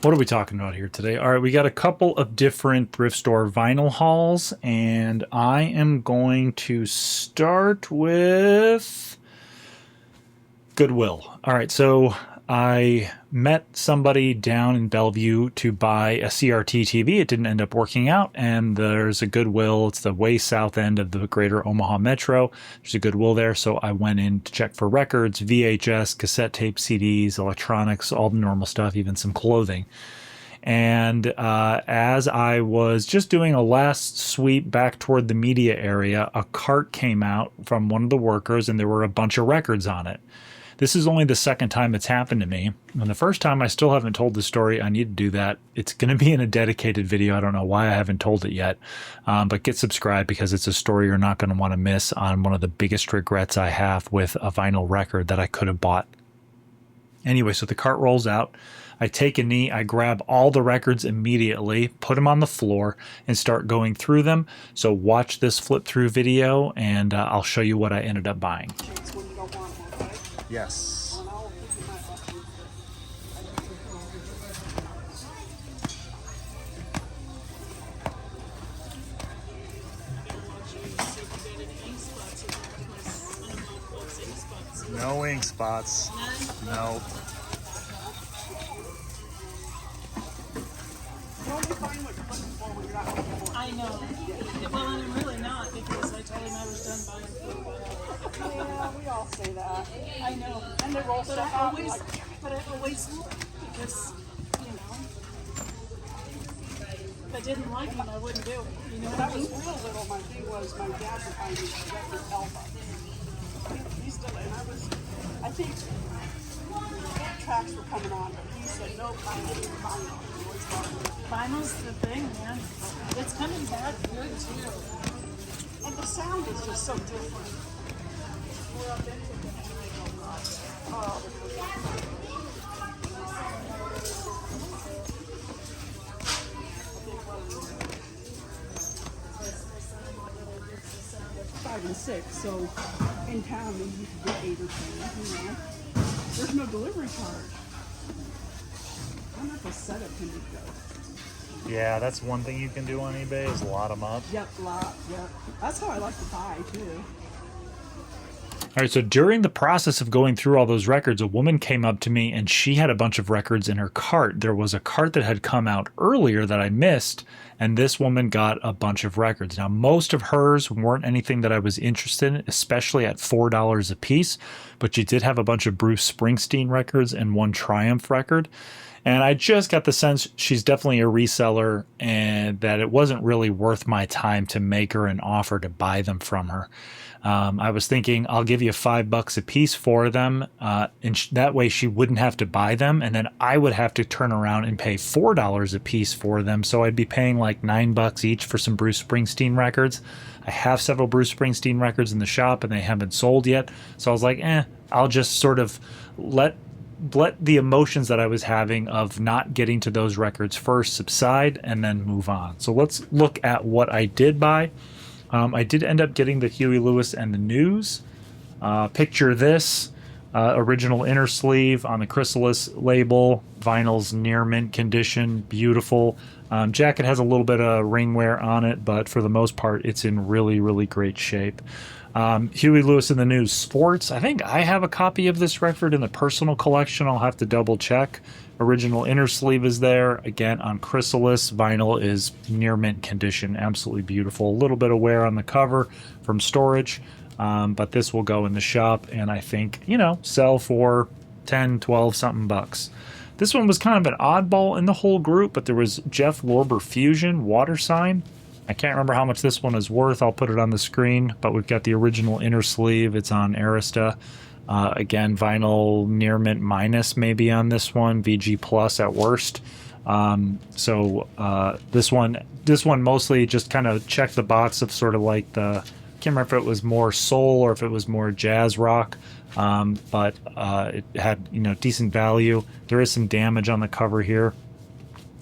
What are we talking about here today? All right, we got a couple of different thrift store vinyl hauls, and I am going to start with Goodwill. All right, so I met somebody down in Bellevue to buy a CRT TV. It didn't end up working out, and there's a Goodwill. It's the way south end of the greater Omaha metro. There's a Goodwill there, so I went in to check for records, VHS, cassette tape, CDs, electronics, all the normal stuff, even some clothing. And as I was just doing a last sweep back toward the media area, a cart came out from one of the workers, and there were a bunch of records on it. This is only the second time it's happened to me. And the first time, I still haven't told the story. I need to do that. It's going to be in a dedicated video. I don't know why I haven't told it yet. But get subscribed because it's a story you're not going to want to miss on one of the biggest regrets I have with a vinyl record that I could have bought. Anyway, so the cart rolls out. I take a knee, I grab all the records immediately, put them on the floor, and start going through them. So watch this flip through video, and I'll show you what I ended up buying. Yes. No ink spots. No. I know. Well, and I'm really not because I told him I was done buying food. Yeah, we all say that. I know. And they roll stuff out. But I always look because, you know, if I didn't like him, I wouldn't do it. You know When what I I was mean? real little, my thing was my dad would find me record Elba. He still, and I think tracks were coming on, but he said, nope, I'm getting vinyl. He always thought it was- Vinyl's the thing, man. It's coming back good too. And the sound is just so different. We're up into it. Oh, five and six, so in town maybe you could get 8 or 10, you know. There's no delivery charge. I wonder if a setup can be good. Yeah, that's one thing you can do on eBay is lot them up. Yep, lot, yep. That's how I like to buy too. All right, so during the process of going through all those records, a woman came up to me and she had a bunch of records in her cart. There was a cart that had come out earlier that I missed, and this woman got a bunch of records. Now, most of hers weren't anything that I was interested in, especially at $4 a piece, but she did have a bunch of Bruce Springsteen records and one Triumph record. And I just got the sense she's definitely a reseller and that it wasn't really worth my time to make her an offer to buy them from her. I was thinking I'll give you $5 a piece for them, and that way she wouldn't have to buy them, and then I would have to turn around and pay $4 a piece for them. So I'd be paying like $9 each for some Bruce Springsteen records. I have several Bruce Springsteen records in the shop, and they haven't sold yet. So I was like, I'll just sort of let the emotions that I was having of not getting to those records first subside and then move on. So let's look at what I did buy. I did end up getting the Huey Lewis and the News. Picture this. Original inner sleeve on the Chrysalis label. Vinyl's near mint condition. Beautiful. Jacket has a little bit of ring wear on it, but for the most part, it's in really, really great shape. Huey Lewis and the News Sports. I think I have a copy of this record in the personal collection. I'll have to double check. Original inner sleeve is there. Again, on Chrysalis. Vinyl is near mint condition. Absolutely beautiful. A little bit of wear on the cover from storage. But this will go in the shop and I think, sell for 10, 12 something bucks. This one was kind of an oddball in the whole group, but there was Jeff Lorber Fusion Water Sign. I can't remember how much this one is worth. I'll put it on the screen, but we've got the original inner sleeve. It's on Arista. Again, vinyl near mint minus maybe on this one, VG plus at worst. This one mostly just kind of checked the box of sort of like the, I can't remember if it was more soul or if it was more jazz rock, but it had decent value. There is some damage on the cover here.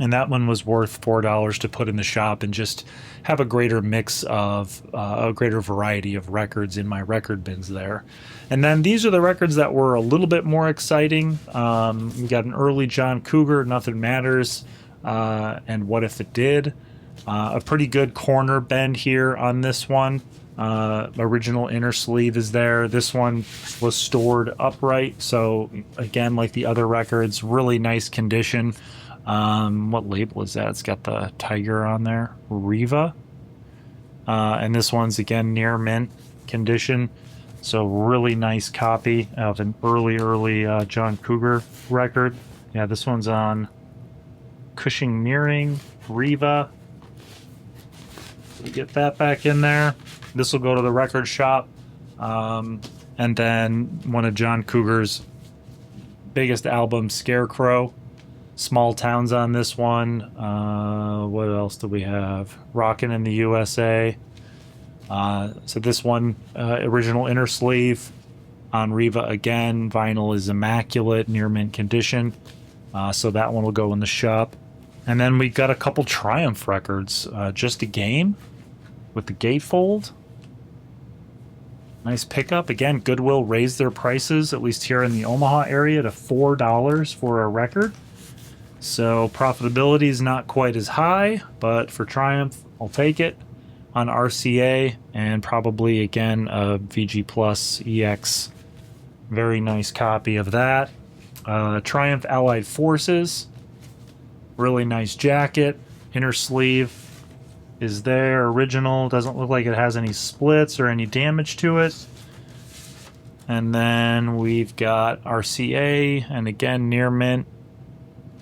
And that one was worth $4 to put in the shop and just have a greater mix of a greater variety of records in my record bins there. And then these are the records that were a little bit more exciting. We got an early John Cougar, Nothing Matters, and What If It Did. A pretty good corner bend here on this one. Original inner sleeve is there. This one was stored upright, so again, like the other records, really nice condition. What label is that? It's got the tiger on there, Riva. And this one's again near mint condition, so really nice copy of an early John Cougar record. Yeah, this one's on Cushing Mirroring, Riva. We get that back in there. This will go to the record shop. And then one of John Cougar's biggest albums, Scarecrow. Small Towns on this one. What else do we have? Rockin' in the USA. So this one, original inner sleeve on Riva again. Vinyl is immaculate, near mint condition. So that one will go in the shop. And then we got a couple Triumph records. Just a Game with the gatefold. Nice pickup. Again, Goodwill raised their prices, at least here in the Omaha area, to $4 for a record. So profitability is not quite as high, but for Triumph, I'll take it on RCA, and probably again a VG Plus EX. Very nice copy of that. Triumph Allied Forces, really nice jacket. Inner sleeve is there, original. Doesn't look like it has any splits or any damage to it. And then we've got RCA, and again near mint.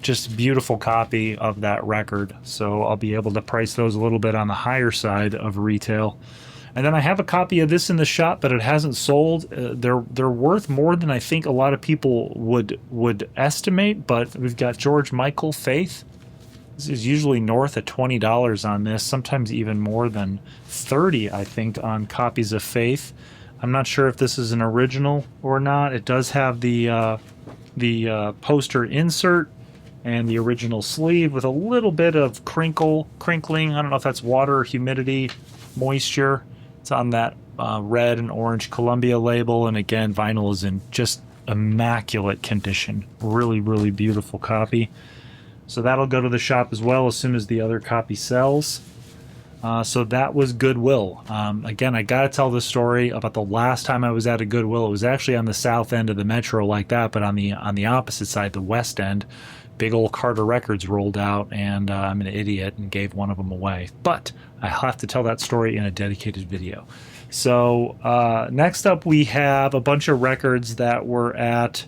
Just a beautiful copy of that record, so I'll be able to price those a little bit on the higher side of retail. And then I have a copy of this in the shop, but it hasn't sold. They're worth more than I think a lot of people would estimate. But we've got George Michael, Faith. This is usually north of $20 on this, sometimes even more than $30, I think, on copies of Faith. I'm not sure if this is an original or not. It does have the poster insert and the original sleeve with a little bit of crinkling. I don't know if that's water or humidity, moisture. It's on that red and orange Columbia label, and again, vinyl is in just immaculate condition. Really, really beautiful copy. So that'll go to the shop as well as soon as the other copy sells. So that was Goodwill. Again, I gotta tell the story about the last time I was at a Goodwill. It was actually on the south end of the metro like that, but on the opposite side, the west end. Big old Carter Records rolled out, and I'm an idiot and gave one of them away. But I have to tell that story in a dedicated video. So next up, we have a bunch of records that were at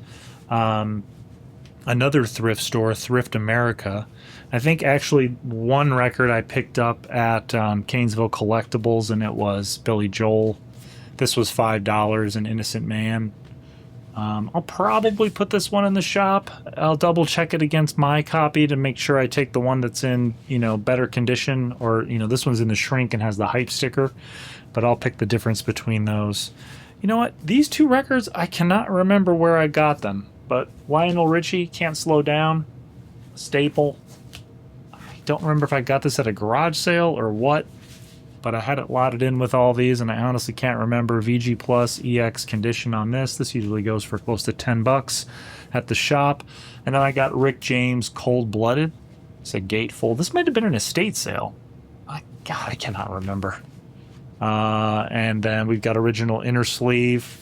another thrift store, Thrift America. I think actually one record I picked up at Canesville Collectibles, and it was Billy Joel. This was $5, An Innocent Man. I'll probably put this one in the shop. I'll double check it against my copy to make sure I take the one that's in, better condition, or, this one's in the shrink and has the hype sticker, but I'll pick the difference between those. You know what? These two records, I cannot remember where I got them, but Lionel Richie, Can't Slow Down, staple. I don't remember if I got this at a garage sale or what, but I had it lotted in with all these, and I honestly can't remember. VG Plus EX condition on this. This usually goes for close to $10 at the shop. And then I got Rick James Cold Blooded. It's a gatefold. This might have been an estate sale. God, I cannot remember. And then we've got original inner sleeve.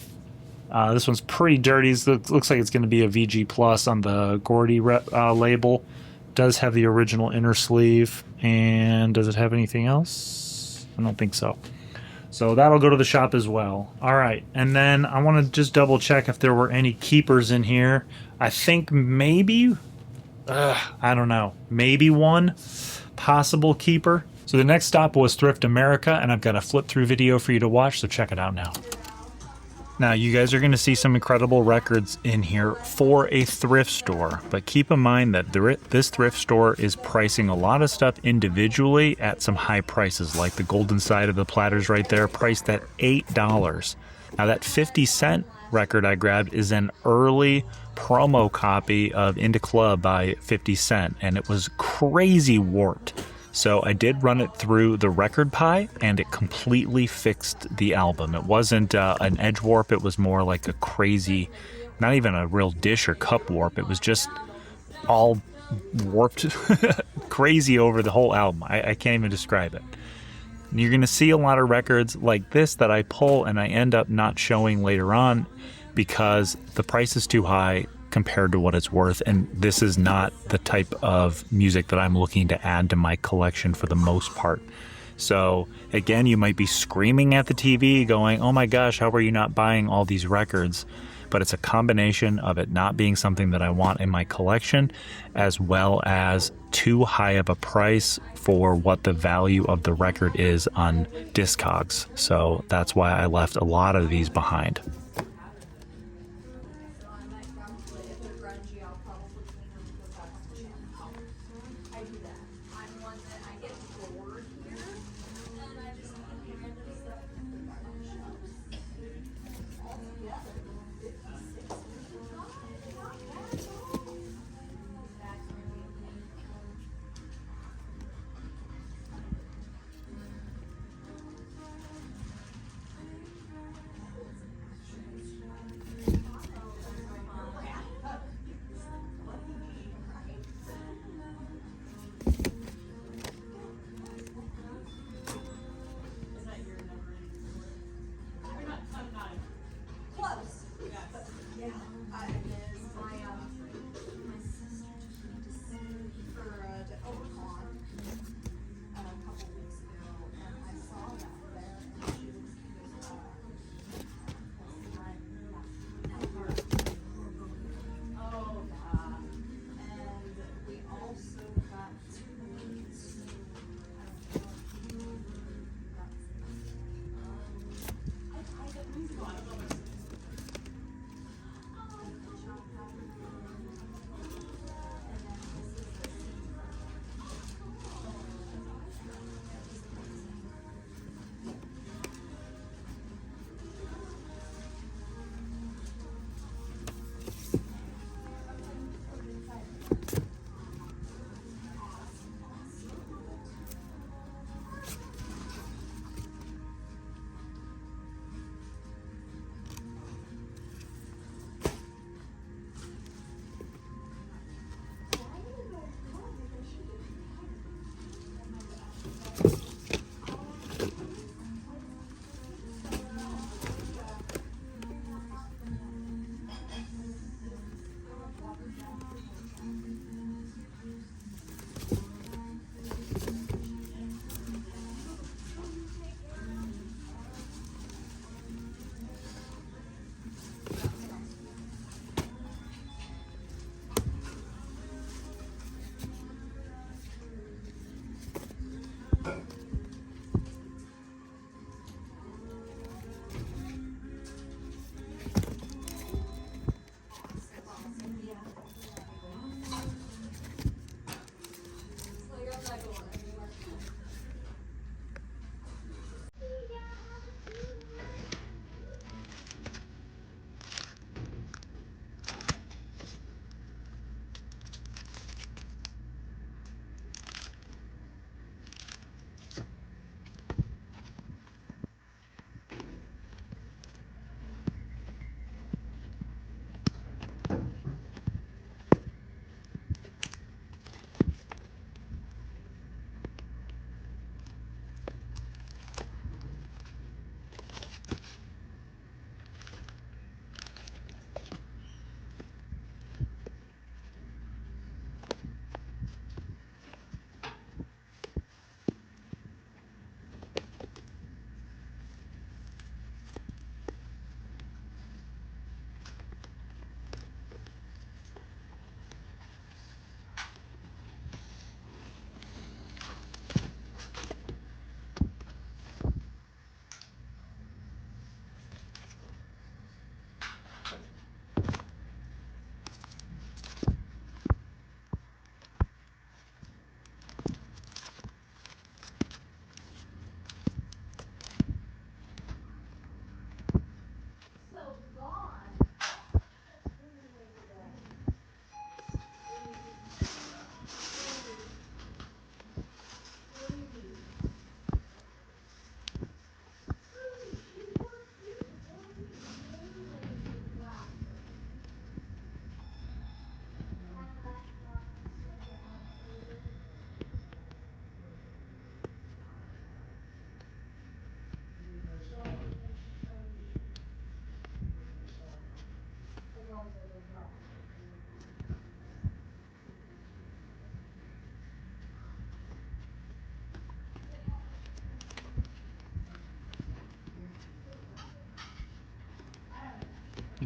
This one's pretty dirty. It looks like it's going to be a VG Plus on the Gordy label. Does have the original inner sleeve. And does it have anything else? I don't think so. So that'll go to the shop as well. All right. And then I want to just double check if there were any keepers in here. I think maybe, I don't know, maybe one possible keeper. So the next stop was Thrift America, and I've got a flip through video for you to watch, so check it out now. Now, you guys are going to see some incredible records in here for a thrift store, but keep in mind that this thrift store is pricing a lot of stuff individually at some high prices, like the golden side of the platters right there, priced at $8. Now, that 50-cent record I grabbed is an early promo copy of Into Club by 50 Cent, and it was crazy warped. So I did run it through the record pie, and it completely fixed the album. It wasn't an edge warp, it was more like a crazy, not even a real dish or cup warp, it was just all warped crazy over the whole album. I can't even describe it. You're going to see a lot of records like this that I pull and I end up not showing later on because the price is too high compared to what it's worth, and this is not the type of music that I'm looking to add to my collection for the most part. So again, you might be screaming at the TV going, oh my gosh, how are you not buying all these records? But it's a combination of it not being something that I want in my collection, as well as too high of a price for what the value of the record is on Discogs. So that's why I left a lot of these behind.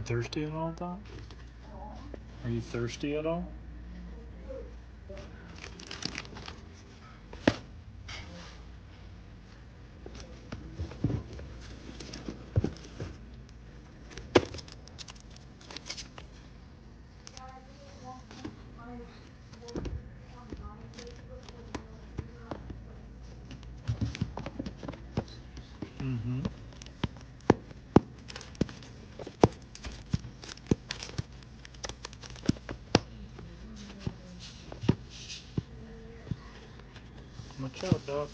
thirsty at all, Doc? Are you thirsty at all? Mm-hmm. Watch out, Doc.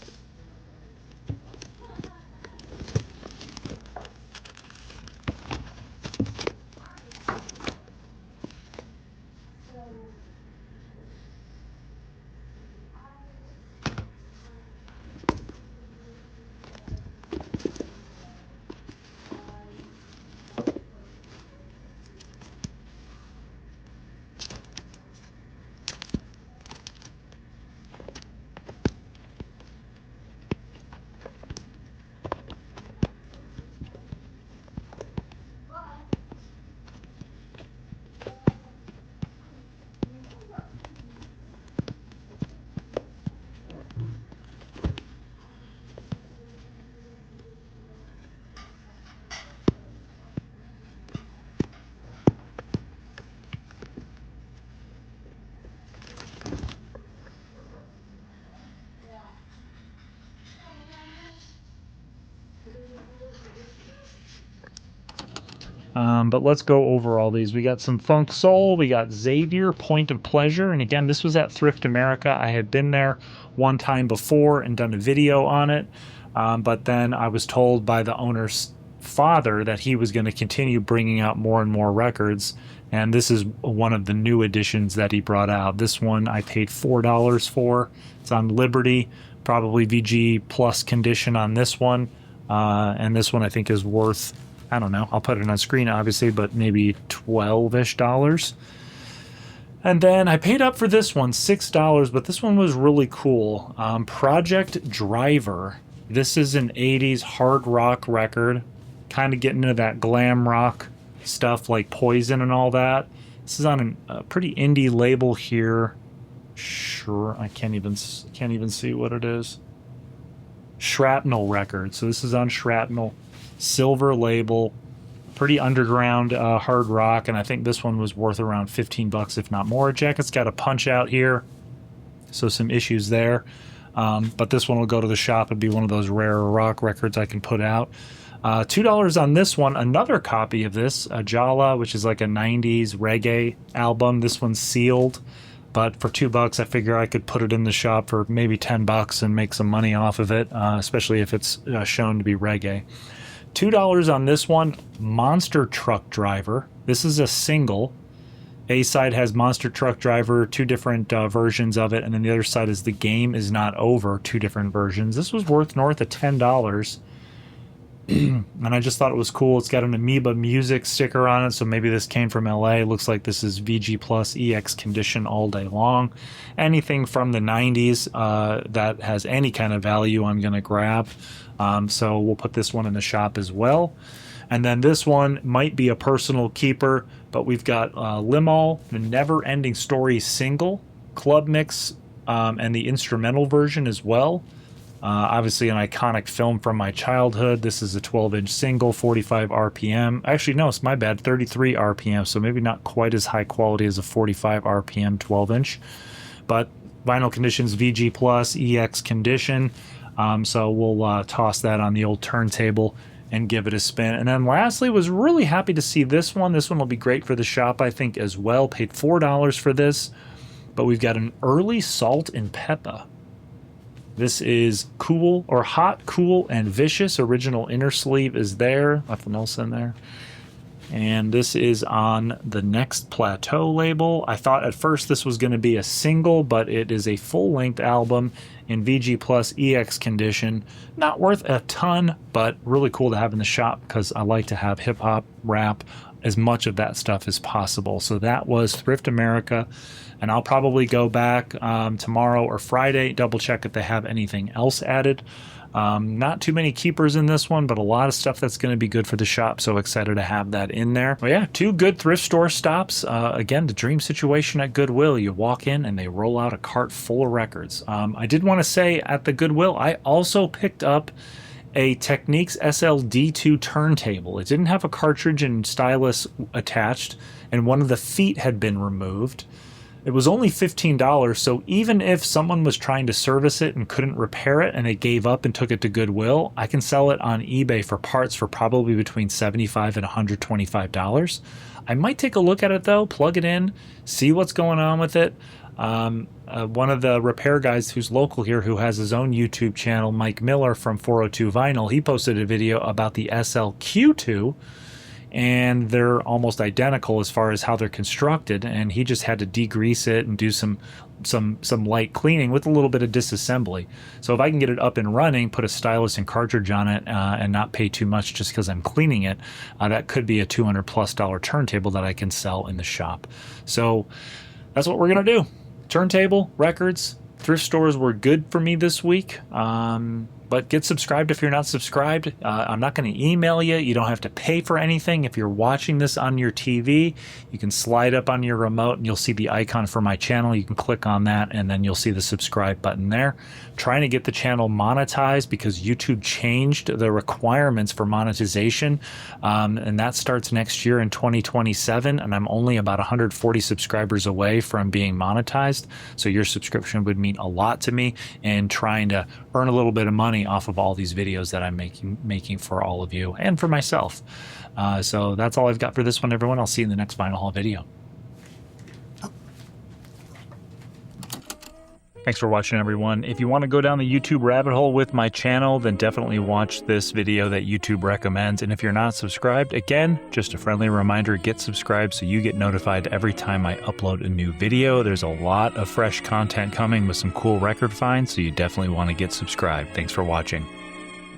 But let's go over all these. We got some Funk Soul, we got Xavier, Point of Pleasure, and again, this was at Thrift America. I had been there one time before and done a video on it, but then I was told by the owner's father that he was going to continue bringing out more and more records, and this is one of the new editions that he brought out. This one I paid $4 for. It's on Liberty, probably VG Plus condition on this one, and this one I think is worth, I don't know, I'll put it on screen obviously, but maybe $12-ish. And then I paid up for this one, $6, but this one was really cool. Project Driver. This is an 80s hard rock record, kind of getting into that glam rock stuff like Poison and all that. This is on a pretty indie label here. Sure, I can't even see what it is. Shrapnel Records. So this is on Shrapnel. Silver label, pretty underground hard rock, and I think this one was worth around $15 if not more. Jacket's got a punch out here, so some issues there, but this one will go to the shop and be one of those rare rock records I can put out. $2 on this one. Another copy of this, Ajala, which is like a 90s reggae album. This one's sealed, but for $2 I figure I could put it in the shop for maybe $10 and make some money off of it, especially if it's shown to be reggae. $2 on this one, Monster Truck Driver. This is a single. A side has Monster Truck Driver, two different versions of it, and then the other side is The Game Is Not Over, two different versions. This was worth north of $10. And I just thought it was cool. It's got an Amoeba Music sticker on it, so maybe this came from LA. Looks like this is VG Plus EX condition all day long. Anything from the 90s that has any kind of value I'm going to grab. So we'll put this one in the shop as well. And then this one might be a personal keeper, but we've got Limal, the Never Ending Story single, Club Mix, and the instrumental version as well. Obviously an iconic film from my childhood. This is a 12-inch single, 45 RPM. Actually, no, it's my bad, 33 RPM, so maybe not quite as high quality as a 45 RPM 12-inch. But vinyl conditions, VG Plus, EX condition. So we'll toss that on the old turntable and give it a spin. And then lastly, was really happy to see this one. This one will be great for the shop, I think, as well. Paid $4 for this, but we've got an early Salt and Peppa. This is cool, or hot, cool, and vicious. Original inner sleeve is there. Nothing else in there. And this is on the Next Plateau label. I thought at first this was going to be a single, but it is a full-length album in VG Plus EX condition. Not worth a ton, but really cool to have in the shop because I like to have hip-hop, rap, as much of that stuff as possible. So that was Thrift America, and I'll probably go back tomorrow or Friday, double check if they have anything else added. Not too many keepers in this one, but a lot of stuff that's going to be good for the shop. So excited to have that in there. But yeah, 2 good thrift store stops. Again, the dream situation at Goodwill. You walk in and they roll out a cart full of records. I did want to say at the Goodwill, I also picked up a Technics SL-D2 turntable. It didn't have a cartridge and stylus attached, and one of the feet had been removed. It was only $15, so even if someone was trying to service it and couldn't repair it and they gave up and took it to Goodwill, I can sell it on eBay for parts for probably between $75 and $125. I might take a look at it though, plug it in, see what's going on with it. One of the repair guys who's local here, who has his own YouTube channel, Mike Miller from 402 Vinyl, he posted a video about the SLQ2, and they're almost identical as far as how they're constructed, and he just had to degrease it and do some light cleaning with a little bit of disassembly. So if I can get it up and running, put a stylus and cartridge on it, and not pay too much just because I'm cleaning it, that could be a $200+ turntable that I can sell in the shop. So that's what we're gonna do. Turntable, records, thrift stores were good for me this week. But get subscribed if you're not subscribed. I'm not going to email you. You don't have to pay for anything. If you're watching this on your TV, you can slide up on your remote and you'll see the icon for my channel. You can click on that and then you'll see the subscribe button there. Trying to get the channel monetized because YouTube changed the requirements for monetization. And that starts next year in 2027. And I'm only about 140 subscribers away from being monetized. So your subscription would mean a lot to me, and trying to earn a little bit of money off of all these videos that I'm making for all of you and for myself. So that's all I've got for this one, everyone. I'll see you in the next vinyl haul video. Thanks for watching, everyone. If you want to go down the YouTube rabbit hole with my channel, then definitely watch this video that YouTube recommends. And if you're not subscribed, again, just a friendly reminder, get subscribed so you get notified every time I upload a new video. There's a lot of fresh content coming with some cool record finds, so you definitely want to get subscribed. Thanks for watching.